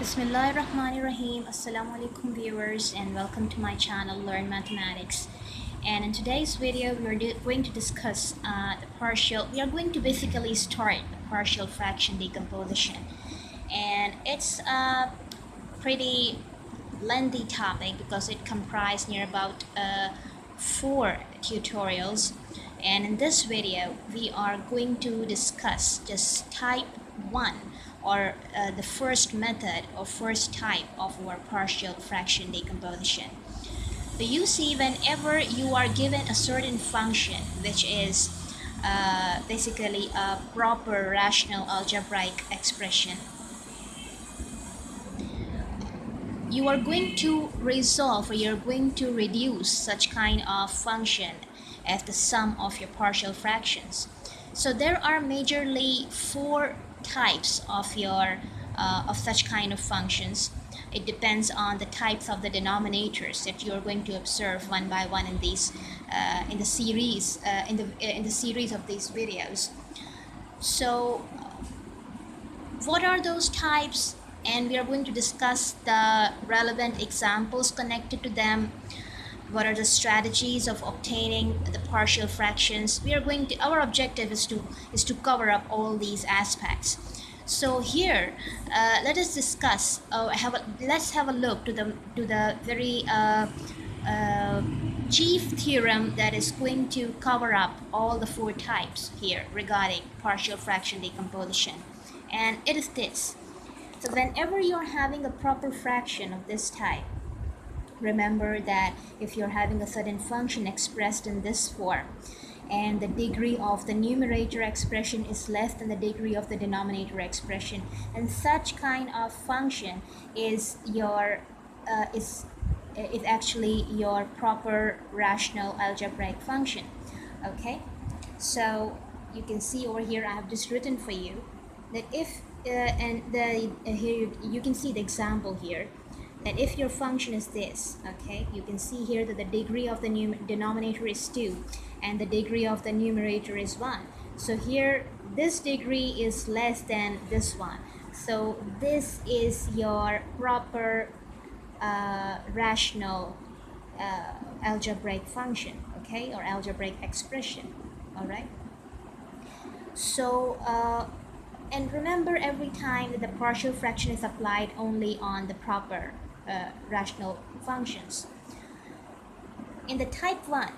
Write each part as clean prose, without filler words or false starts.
Bismillahirrahmanirrahim. Assalamu alaikum viewers and welcome to my channel Learn Mathematics. And in today's video we are going to discuss we are going to basically start the partial fraction decomposition. And it's a pretty lengthy topic because it comprised near about 4 tutorials. And in this video we are going to discuss just type 1 or the first method or first type of our partial fraction decomposition. So you see, whenever you are given a certain function which is basically a proper rational algebraic expression, you are going to resolve or you're going to reduce such kind of function as the sum of your partial fractions. So there are majorly 4 types of your of such kind of functions. It depends on the types of the denominators that you're going to observe one by one in these in the series of these videos. So what are those types? And we are going to discuss the relevant examples connected to them. What are the strategies of obtaining the partial fractions? Our objective is to cover up all these aspects. So here, let us discuss. Let's have a look to the very chief theorem that is going to cover up all the 4 types here regarding partial fraction decomposition, and it is this. So whenever you're having a proper fraction of this type, remember that if you're having a certain function expressed in this form and the degree of the numerator expression is less than the degree of the denominator expression, and such kind of function is actually your proper rational algebraic function. Okay, so you can see over here I have just written for you that if here you can see the example here, that if your function is this, okay, you can see here that the degree of the denominator is 2 and the degree of the numerator is 1. So here this degree is less than this one. So this is your proper rational algebraic function, okay, or algebraic expression. All right. So and remember, every time that the partial fraction is applied only on the proper rational functions. In the type 1,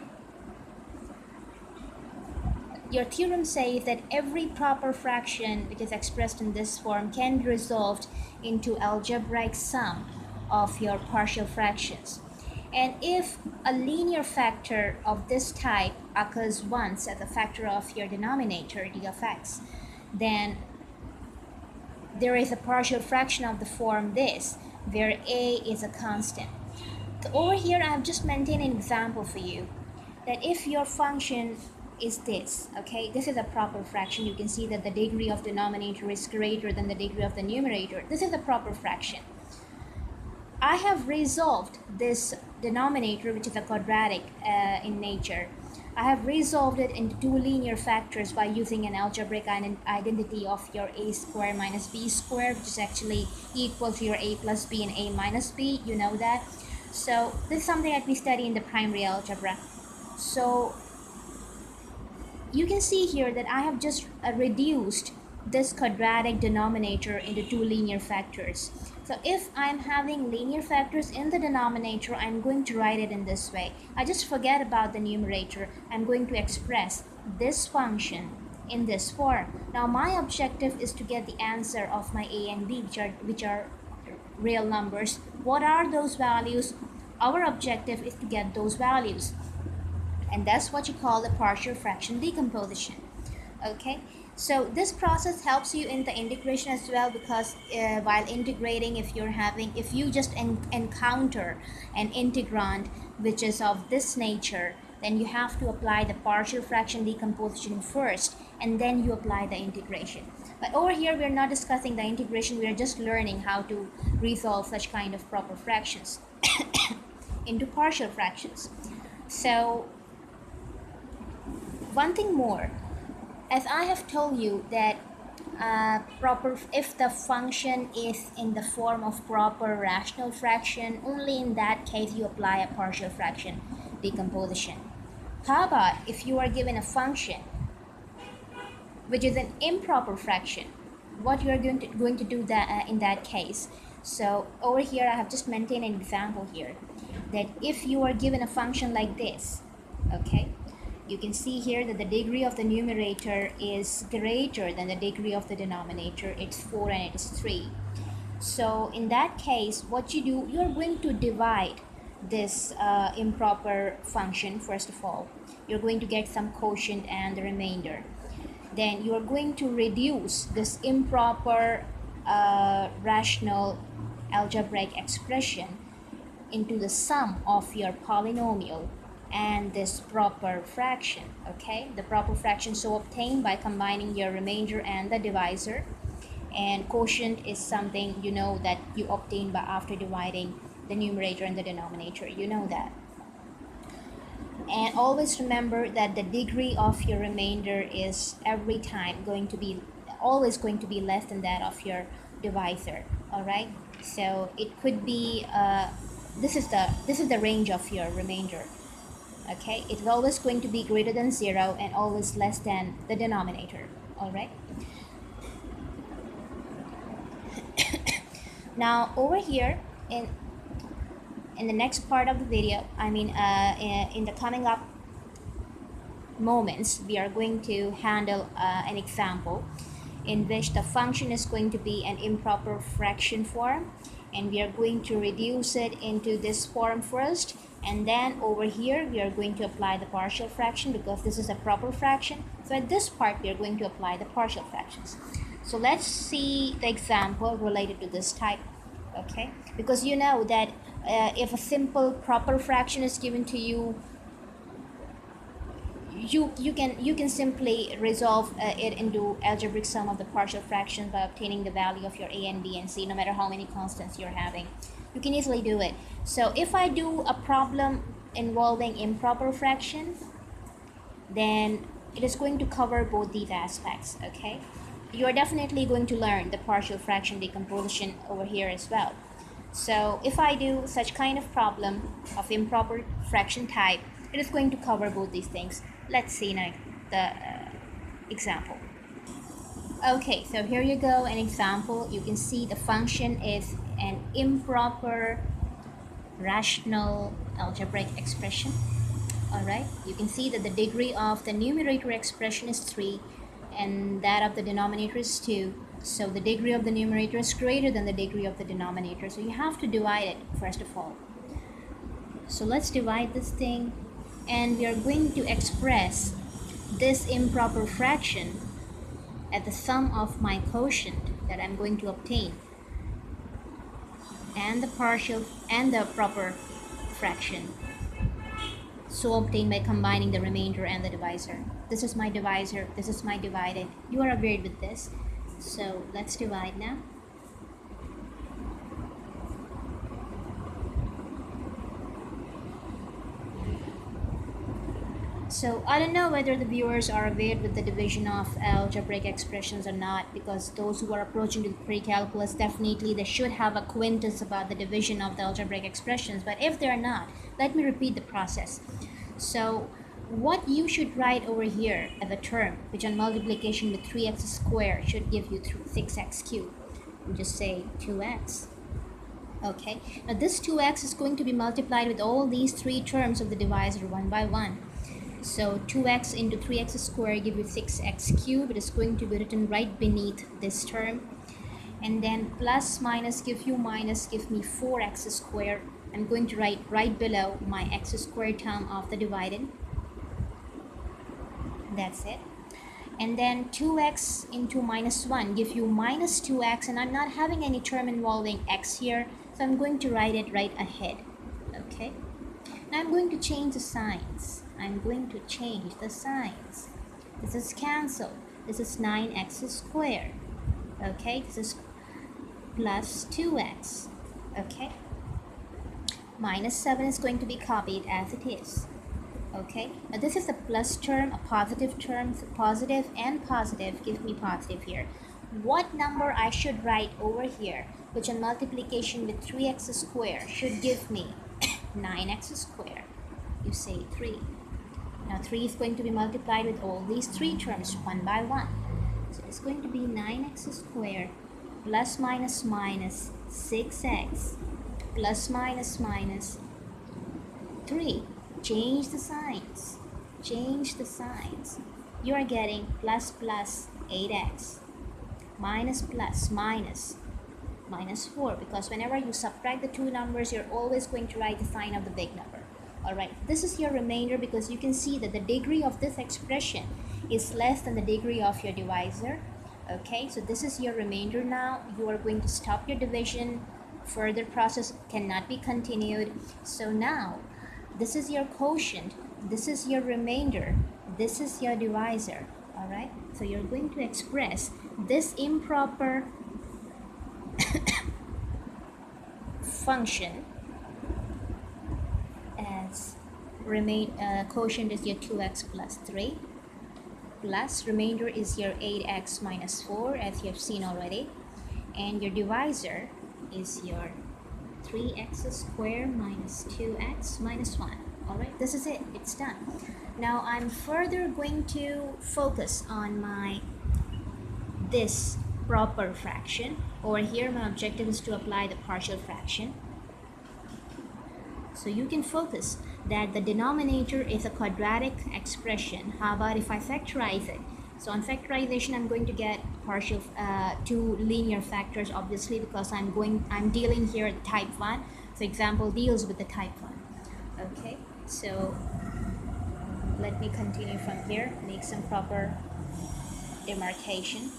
your theorem says that every proper fraction which is expressed in this form can be resolved into algebraic sum of your partial fractions. And if a linear factor of this type occurs once as a factor of your denominator, d of x, then there is a partial fraction of the form this, where a is a constant. So over here I have just maintained an example for you that if your function is this, okay, this is a proper fraction. You can see that the degree of denominator is greater than the degree of the numerator. This is a proper fraction. I have resolved this denominator, which is a quadratic in nature. I have resolved it into 2 linear factors by using an algebraic identity of your a squared minus b squared, which is actually equal to your a plus b and a minus b. You know that. So this is something that we study in the primary algebra. So you can see here that I have just reduced this quadratic denominator into 2 linear factors. So if I'm having linear factors in the denominator, I'm going to write it in this way. I just forget about the numerator. I'm going to express this function in this form. Now my objective is to get the answer of my a and b, which are real numbers. What are those values? Our objective is to get those values. And that's what you call the partial fraction decomposition. Okay, so this process helps you in the integration as well, because while integrating, if you just encounter an integrand which is of this nature, then you have to apply the partial fraction decomposition first and then you apply the integration. But over here we are not discussing the integration, we are just learning how to resolve such kind of proper fractions into partial fractions. So one thing more, as I have told you that if the function is in the form of proper rational fraction, only in that case you apply a partial fraction decomposition. How about if you are given a function which is an improper fraction? What you are going to do that in that case? So over here I have just maintained an example here, that if you are given a function like this, okay, you can see here that the degree of the numerator is greater than the degree of the denominator. It's 4 and it is 3. So in that case, what you do, you're going to divide this improper function. First of all, you're going to get some quotient and the remainder. Then you are going to reduce this improper rational algebraic expression into the sum of your polynomial and this proper fraction. Okay, the proper fraction so obtained by combining your remainder and the divisor, and quotient is something you know that you obtain by after dividing the numerator and the denominator, you know that. And always remember that the degree of your remainder is every time always going to be less than that of your divisor. All right, so it could be this is the range of your remainder. Okay, it's always going to be greater than 0 and always less than the denominator. All right, now over here in the next part of the video, in the coming up moments, we are going to handle an example in which the function is going to be an improper fraction form, and we are going to reduce it into this form first, and then over here we are going to apply the partial fraction because this is a proper fraction. So at this part we are going to apply the partial fractions. So let's see the example related to this type. Okay, because you know that if a simple proper fraction is given to you, you can simply resolve it into algebraic sum of the partial fractions by obtaining the value of your a and b and c, no matter how many constants you're having. You can easily do it. So if I do a problem involving improper fraction, then it is going to cover both these aspects. Okay, you are definitely going to learn the partial fraction decomposition over here as well. So if I do such kind of problem of improper fraction type, it is going to cover both these things. Let's see now the example. Okay, so here you go, an example. You can see the function is an improper rational algebraic expression. All right, you can see that the degree of the numerator expression is 3 and that of the denominator is 2. So the degree of the numerator is greater than the degree of the denominator. So you have to divide it first of all. So let's divide this thing, and we are going to express this improper fraction at the sum of my quotient that I'm going to obtain and the partial and the proper fraction so obtained by combining the remainder and the divisor. This is my divisor, this is my dividend. You are aware with this. So let's divide now. So I don't know whether the viewers are aware with the division of algebraic expressions or not, because those who are approaching to the pre-calculus, definitely they should have a acquaintance about the division of the algebraic expressions. But if they're not, let me repeat the process. So what you should write over here as a term, which on multiplication with 3x squared should give you 6x cubed. You just say 2x. Okay, now this 2x is going to be multiplied with all these three terms of the divisor one by one. So 2x into 3x squared give you 6x cubed. It is going to be written right beneath this term. And then plus minus give you minus, give me 4x squared. I'm going to write right below my x squared term of the dividend. That's it. And then 2x into minus 1 give you minus 2x, and I'm not having any term involving x here, so I'm going to write it right ahead. Okay, now I'm going to change the signs. This is cancelled. This is 9x squared. Okay, this is plus 2x. Okay, minus 7 is going to be copied as it is. Okay, now this is a plus term, a positive term, so positive and positive give me positive here. what number I should write over here, which on multiplication with 3x squared should give me 9x squared. You say 3. Now 3 is going to be multiplied with all these three terms one by one. So it's going to be 9x squared plus minus minus 6x plus minus minus 3. Change the signs. Change the signs. You are getting plus plus 8x minus plus minus minus 4, because whenever you subtract the two numbers, you're always going to write the sign of the big number. Alright, this is your remainder, because you can see that the degree of this expression is less than the degree of your divisor. Okay, so this is your remainder now. You are going to stop your division. Further process cannot be continued. So now, this is your quotient, this is your remainder, this is your divisor. Alright, so you're going to express this improper function as quotient is your 2x plus 3 plus remainder is your 8x minus 4, as you have seen already, and your divisor is your 3x squared minus 2x minus 1. Alright, this is it. It's done. Now I'm further going to focus on this proper fraction. Over here my objective is to apply the partial fraction. So you can focus that the denominator is a quadratic expression. How about if I factorize it? So on factorization, I'm going to get partial two linear factors, obviously, because I'm dealing here at type 1. So example deals with the type 1. Okay, so let me continue from here, make some proper demarcation.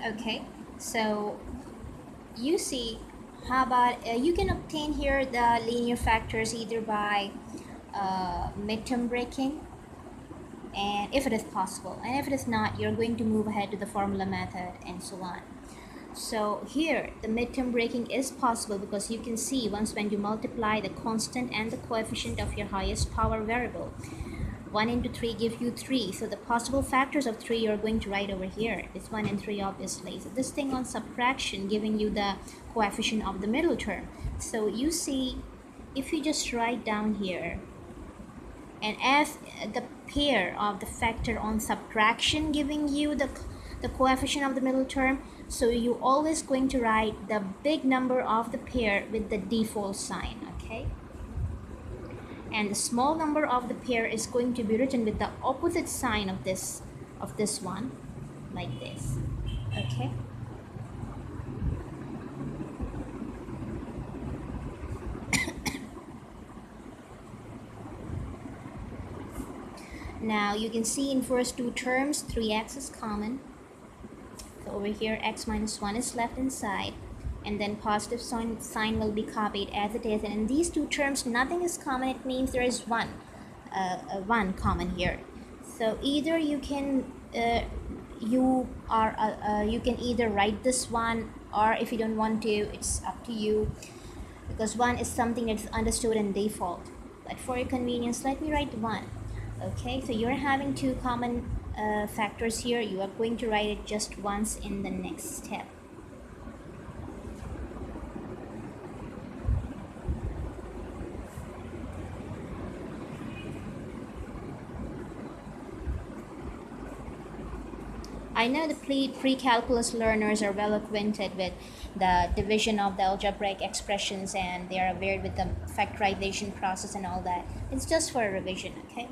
Okay, so you see, how about you can obtain here the linear factors either by midterm breaking, and if it is possible, and if it is not, you're going to move ahead to the formula method and so on. So here the midterm breaking is possible, because you can see once when you multiply the constant and the coefficient of your highest power variable, 1 into 3 give you 3. So the possible factors of 3 you're going to write over here. It's 1 and 3 obviously. So this thing on subtraction giving you the coefficient of the middle term. So you see, if you just write down here, and as the pair of the factor on subtraction giving you the coefficient of the middle term, so you always going to write the big number of the pair with the default sign. Okay, and the small number of the pair is going to be written with the opposite sign of this one, like this. Okay, now you can see in first two terms 3x is common. So over here x minus 1 is left inside, and then positive sign will be copied as it is, and in these two terms nothing is common. It means there is one common here. So either you can you can either write this one, or if you don't want to, it's up to you, because 1 is something that's understood in default. But for your convenience, let me write 1. Okay, so you're having two common factors here. You are going to write it just once in the next step. I know the pre-calculus learners are well acquainted with the division of the algebraic expressions, and they are aware with the factorization process and all that. It's just for a revision, okay?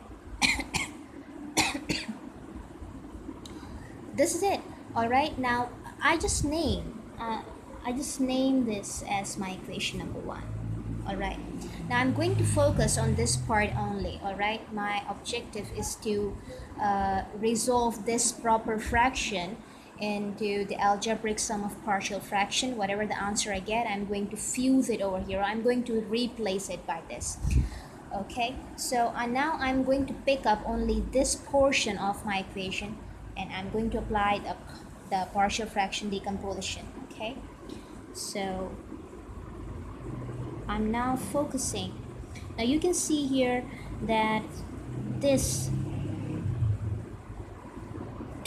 This is it. Alright, now I just name this as my equation number 1. Alright, now I'm going to focus on this part only. Alright, my objective is to resolve this proper fraction into the algebraic sum of partial fraction. Whatever the answer I get, I'm going to fuse it over here. I'm going to replace it by this. Okay, so now I'm going to pick up only this portion of my equation, and I'm going to apply the partial fraction decomposition. Okay, so I'm now focusing. Now you can see here that this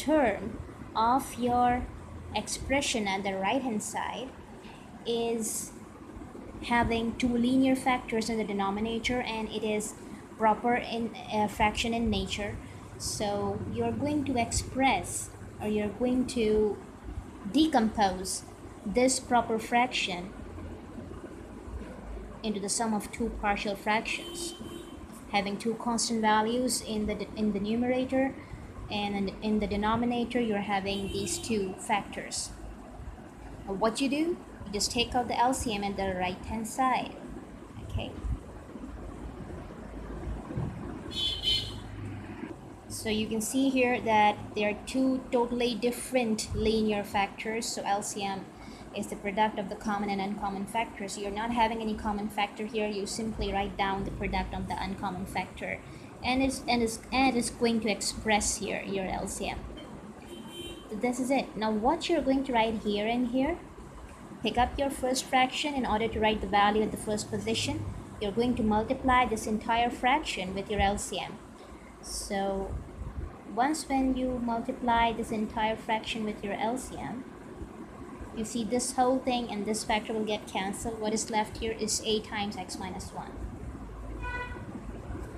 term of your expression at the right hand side is having two linear factors in the denominator, and it is proper in fraction in nature. So you're going to express, or you're going to decompose this proper fraction into the sum of two partial fractions having two constant values in the numerator, and in the denominator you're having these two factors. What you do, you just take out the LCM at the right hand side. Okay, so you can see here that there are two totally different linear factors. So LCM is the product of the common and uncommon factors. You're not having any common factor here. You simply write down the product of the uncommon factor, and it's going to express here your LCM. So this is it. Now what you're going to write here and here, pick up your first fraction. In order to write the value at the first position, you're going to multiply this entire fraction with your LCM. So once when you multiply this entire fraction with your LCM, you see this whole thing and this factor will get cancelled. What is left here is a times x minus 1.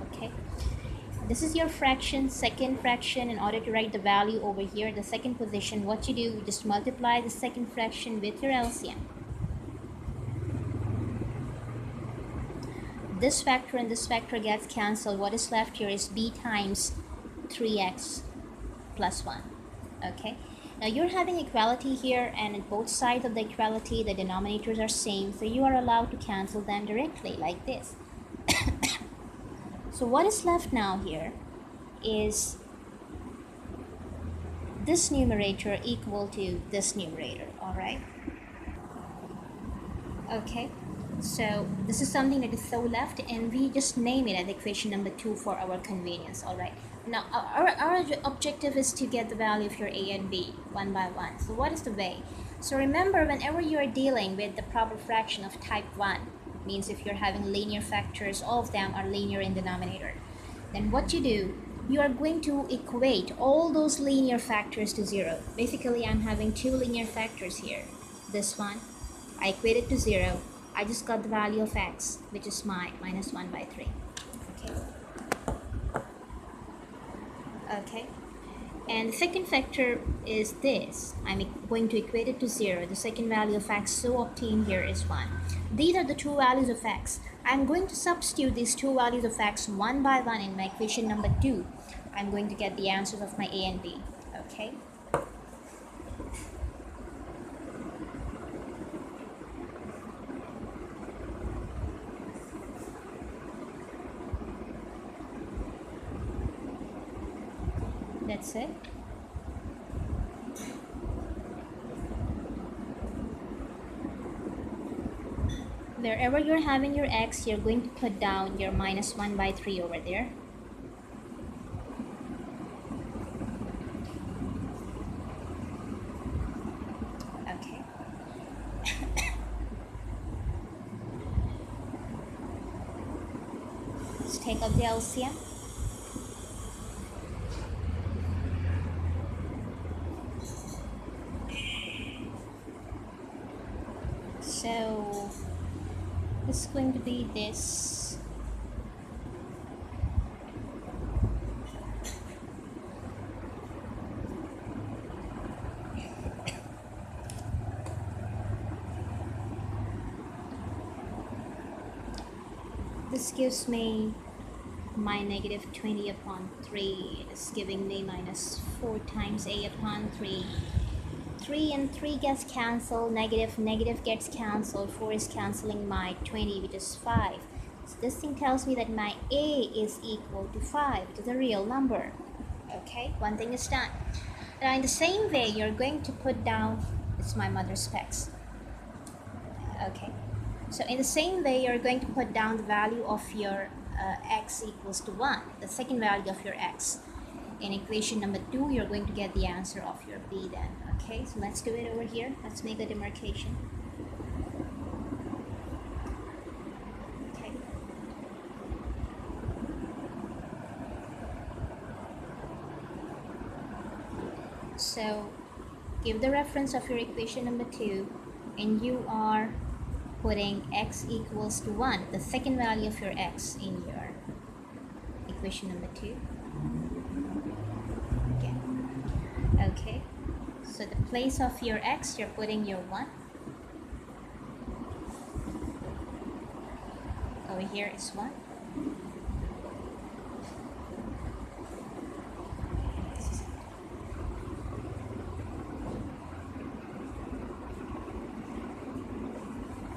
Okay, this is your fraction, second fraction. In order to write the value over here, the second position, what you do, you just multiply the second fraction with your LCM. This factor and this factor gets cancelled. What is left here is b times 3x plus 1. Okay, now you're having equality here, and in both sides of the equality the denominators are same, so you are allowed to cancel them directly like this. So what is left now here is this numerator equal to this numerator. Alright, okay, so this is something that is so left, and we just name it as equation number 2 for our convenience. Alright, now our objective is to get the value of your a and b one by one. So what is the way? So remember, whenever you are dealing with the proper fraction of type 1, means if you're having linear factors, all of them are linear in denominator, then what you do, you are going to equate all those linear factors to 0. Basically, I'm having two linear factors here. This one, I equate it to 0. I just got the value of x, which is my minus 1 by 3. Okay, and the second factor is this. I'm going to equate it to 0. The second value of x so obtained here is 1. These are the two values of x. I'm going to substitute these two values of x one by one in my equation number 2. I'm going to get the answers of my a and b. Okay, that's it. Wherever you're having your x, you're going to put down your minus 1 by 3 over there. Okay. Let's take out the LCM. So this is going to be this. This gives me my negative 20 upon 3. It's giving me minus 4 times a upon 3. 3 and 3 gets cancelled, negative gets cancelled, 4 is cancelling my 20, which is 5. So this thing tells me that my a is equal to 5, which is a real number. Okay, one thing is done. Now in the same way, you're going to put down, it's my mother's specs. Okay, so in the same way, you're going to put down the value of your x equals to 1, the second value of your x. In equation number 2, you're going to get the answer of your b then. Okay, so let's do it over here. Let's make a demarcation. Okay. give the reference of your equation number 2, and you are putting x equals to 1, the second value of your x in your equation number 2. Okay, so the place of your x, you're putting your 1. Over here is 1.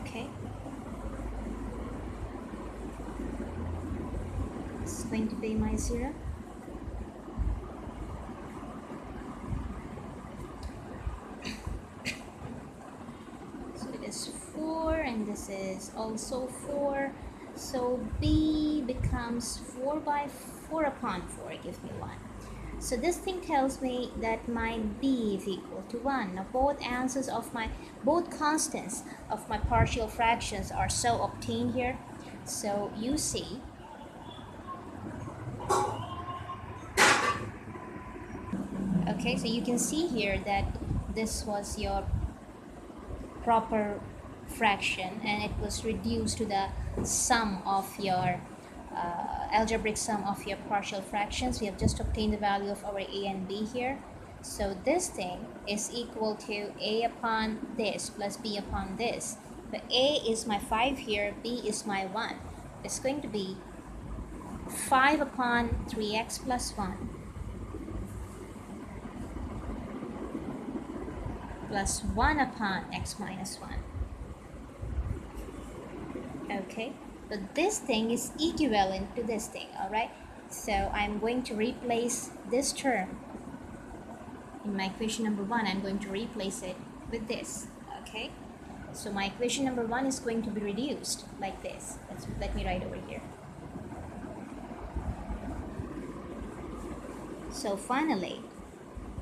Okay, this is going to be my 0. Is 4, and this is also 4, so b becomes 4 by 4 upon 4 gives me 1. So this thing tells me that my b is equal to 1. Now both constants of my partial fractions are so obtained here. So you see okay, so you can see here that this was your proper fraction, and it was reduced to the sum of your algebraic sum of your partial fractions. We have just obtained the value of our a and b here. So this thing is equal to a upon this plus b upon this. But a is my 5 here, b is my 1. It's going to be 5 upon 3x plus 1 plus 1 upon x minus 1. Okay, but this thing is equivalent to this thing, alright? So I'm going to replace this term in my equation number 1. I'm going to replace it with this, okay? So my equation number 1 is going to be reduced like this. Let me write over here. So finally,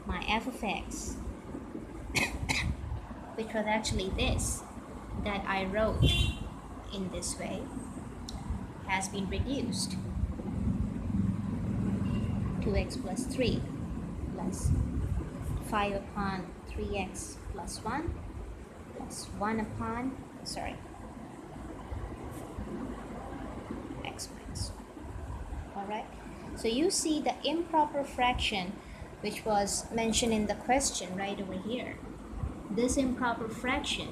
my f of x, which was actually this that I wrote in this way, has been reduced to x plus 3 plus 5 upon 3x plus 1 plus 1 upon, x minus 1. Alright, so you see the improper fraction which was mentioned in the question right over here. This improper fraction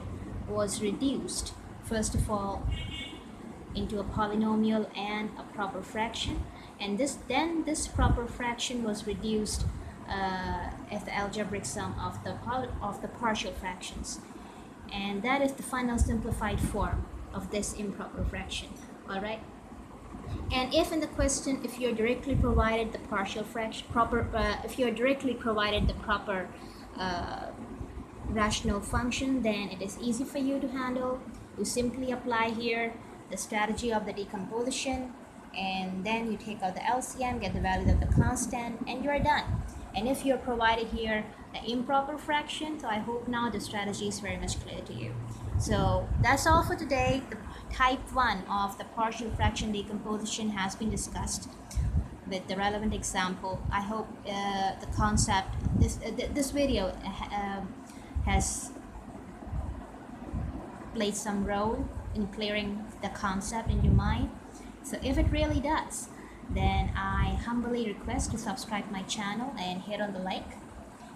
was reduced, first of all, into a polynomial and a proper fraction, and then this proper fraction was reduced as the algebraic sum of the partial fractions, and that is the final simplified form of this improper fraction. All right. And if in the question, if you're directly provided the partial fraction if you're directly provided the proper rational function, then it is easy for you to handle. You simply apply here the strategy of the decomposition, and then you take out the LCM, get the value of the constant, and you're done. And if you're provided here the improper fraction, so I hope now the strategy is very much clear to you. So that's all for today. The type 1 of the partial fraction decomposition has been discussed with the relevant example. I hope the concept, this video has played some role in clearing the concept in your mind. So if it really does, then I humbly request to subscribe my channel and hit on the like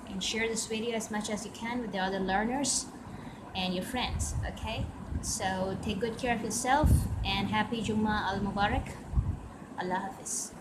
and share this video as much as you can with the other learners and your friends. Okay, so take good care of yourself and happy Jummah al Mubarak. Allah Hafiz.